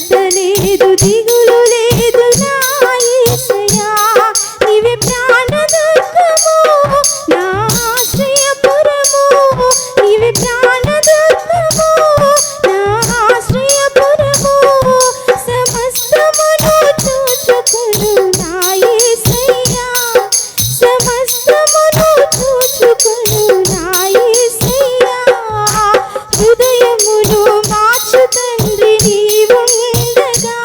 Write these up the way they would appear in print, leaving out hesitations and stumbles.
కలత లేదు దిగులు లేదు నా యేసయ్యా నీవే ప్రాణదుర్గము నా ఆశ్రయపురము నీవే ప్రాణదుర్గము నా ఆశ్రయపురము సమస్తమును చూచుకొను నా యేసయ్యా సమస్తమును చూచుకొను నా యేసయ్యా హృదయమును మార్చు తండ్రి నీవుండగా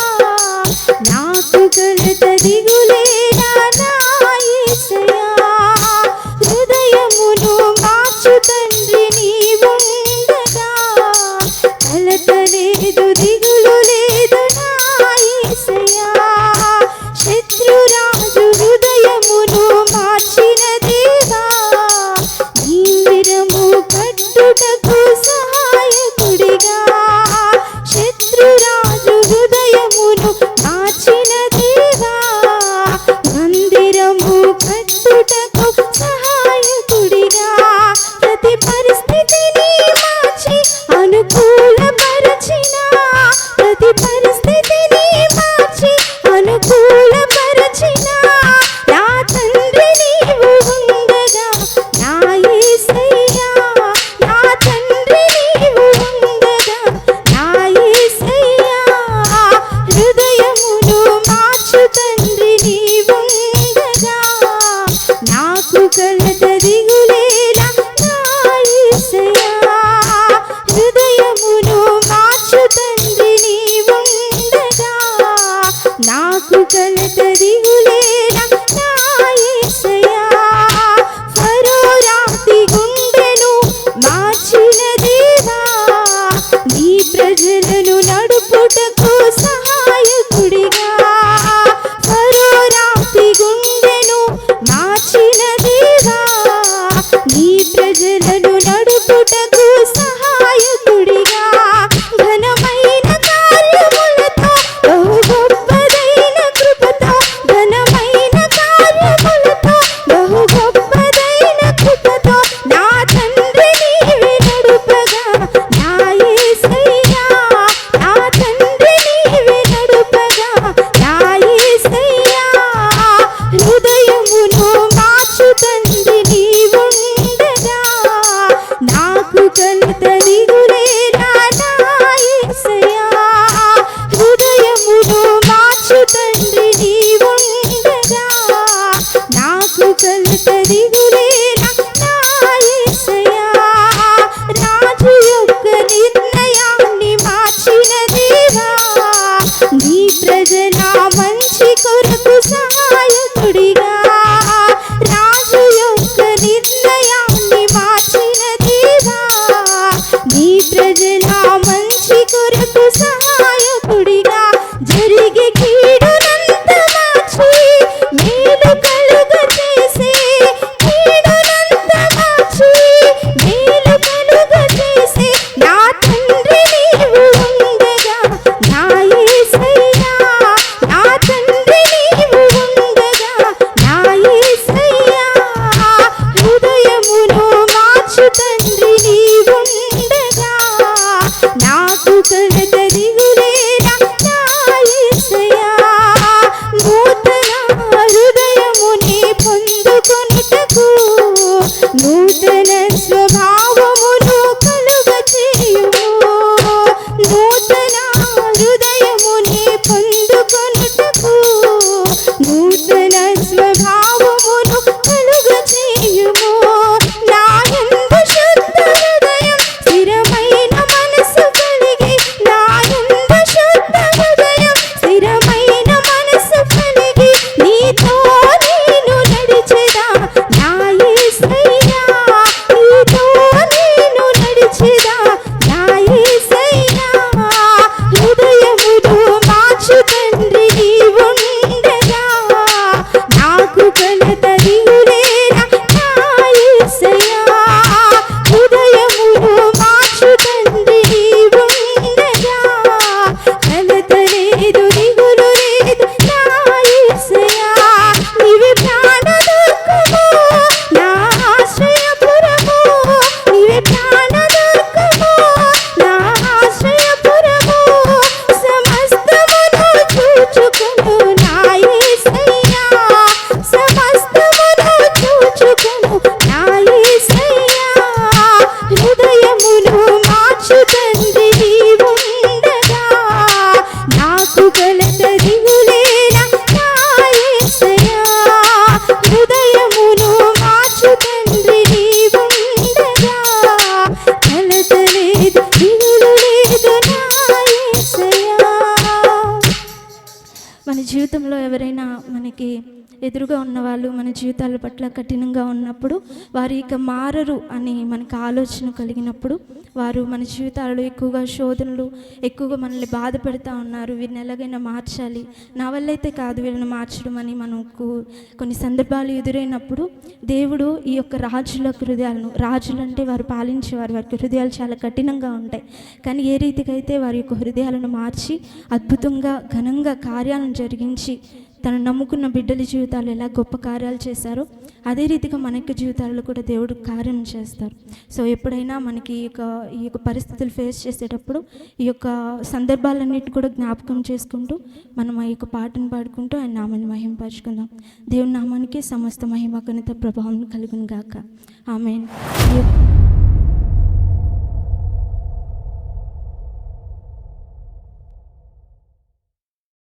నాకు కలత దిగులేనా నా యేసయ్యా హృదయమును మార్చు తండ్రి నీవుండగా కలత లేదు దిగులు లేదు నా యేసయ్యా శత్రురాజు హృదయమును మార్చిన దేవా నీవిరము కట్టుటకు సహాయకుడిగా శత్రురాజు హృదయమును మార్చిన దేవా మందిరము కట్టుటకు సహాయకుడిగా ప్రతి పరిస్థితిని మార్చి అనుకూలపరచిన ప్రతి పరిస్థితిని మార్చి అనుకూలపరచిన నా తండ్రి నీవు ఉండగా నా యేసయ్యా నా తండ్రి నీవు ఉండగా నా యేసయ్యా హృదయమును మార్చు తండ్రి నీవుండగా నాకు కలత దిగులేనా నా యేసయ్యా హృదయమును మార్చు తండ్రి నీవుండగా నాకు కలత దిగులేనా నా యేసయ్యా ఫరో రాతి గుండెను మార్చిన దేవా నీ ప్రజలను నడుపుటకు సహాయకుడిగా ఫరో రాతి గుండెను మార్చిన దేవా నీ ప్రజలను నడుపుటకు సహాయకుడిగా ఘనమైన కార్యములతో బహు గొప్పదైన కృపతో ఘనమైన కార్యములతో బహు గొప్పదైన కృపతో నా తండ్రి నీవే నడుపగా నా యేసయ్యా నా తండ్రి నీవే నడుపగా నా యేసయ్యా హృదయమును మార్చు తండ్రి నీవుండగా నాకు కలత దిగులేనా నా యేసయ్యా హృదయమును మార్చు తండ్రి నీవుండగా నాకు కలత దిగులేనా నా యేసయ్యా రాజు యొక్క నిర్ణయాన్ని మార్చిన దేవా నీ ప్రజల మంచి కొరకు సహాయకుడిగా రాజు యొక్క నిర్ణయాన్ని మార్చిన దేవా నీ ప్రజల మంచి కొరకు సహాయకుడిగా జరిగే కీడునంత మార్చి మేలు కలుగ చేసే కీడునంత మార్చి మేలు కలుగ చేసే నా తండ్రి నీవు ఉండగా నా యేసయ్యా నా తండ్రి జీవితంలో ఎవరైనా మనకి ఎదురుగా ఉన్నవాళ్ళు మన జీవితాల పట్ల కఠినంగా ఉన్నప్పుడు వారు ఇక మారరు అని మనకు ఆలోచన కలిగినప్పుడు, వారు మన జీవితాలలో ఎక్కువగా శోధనలు ఎక్కువగా మనల్ని బాధ పెడతా ఉన్నారు, వీరిని ఎలాగైనా మార్చాలి, నా వల్లైతే కాదు వీళ్ళని మార్చడం అని మనకు కొన్ని సందర్భాలు ఎదురైనప్పుడు దేవుడు ఈ యొక్క రాజుల హృదయాలను, రాజులు అంటే వారు పాలించేవారు, వారికి హృదయాలు చాలా కఠినంగా ఉంటాయి, కానీ ఏ రీతిగా అయితే వారి యొక్క హృదయాలను మార్చి అద్భుతంగా ఘనంగా కార్యాలను జరిగించి తను నమ్ముకున్న బిడ్డల జీవితాలు ఎలా గొప్ప కార్యాలు చేశారో అదే రీతిగా మన యొక్క జీవితాల్లో కూడా దేవుడు కార్యం చేస్తారు. సో ఎప్పుడైనా మనకి ఈ యొక్క పరిస్థితులు ఫేస్ చేసేటప్పుడు ఈ యొక్క సందర్భాలన్నిటి కూడా జ్ఞాపకం చేసుకుంటూ మనం ఆ యొక్క పాటను పాడుకుంటూ ఆయన నామాన్ని మహింపరచుకుందాం. దేవుని నామానికి సమస్త మహిమ ఘనత ప్రభావం కలుగును గాక. ఆమేన్.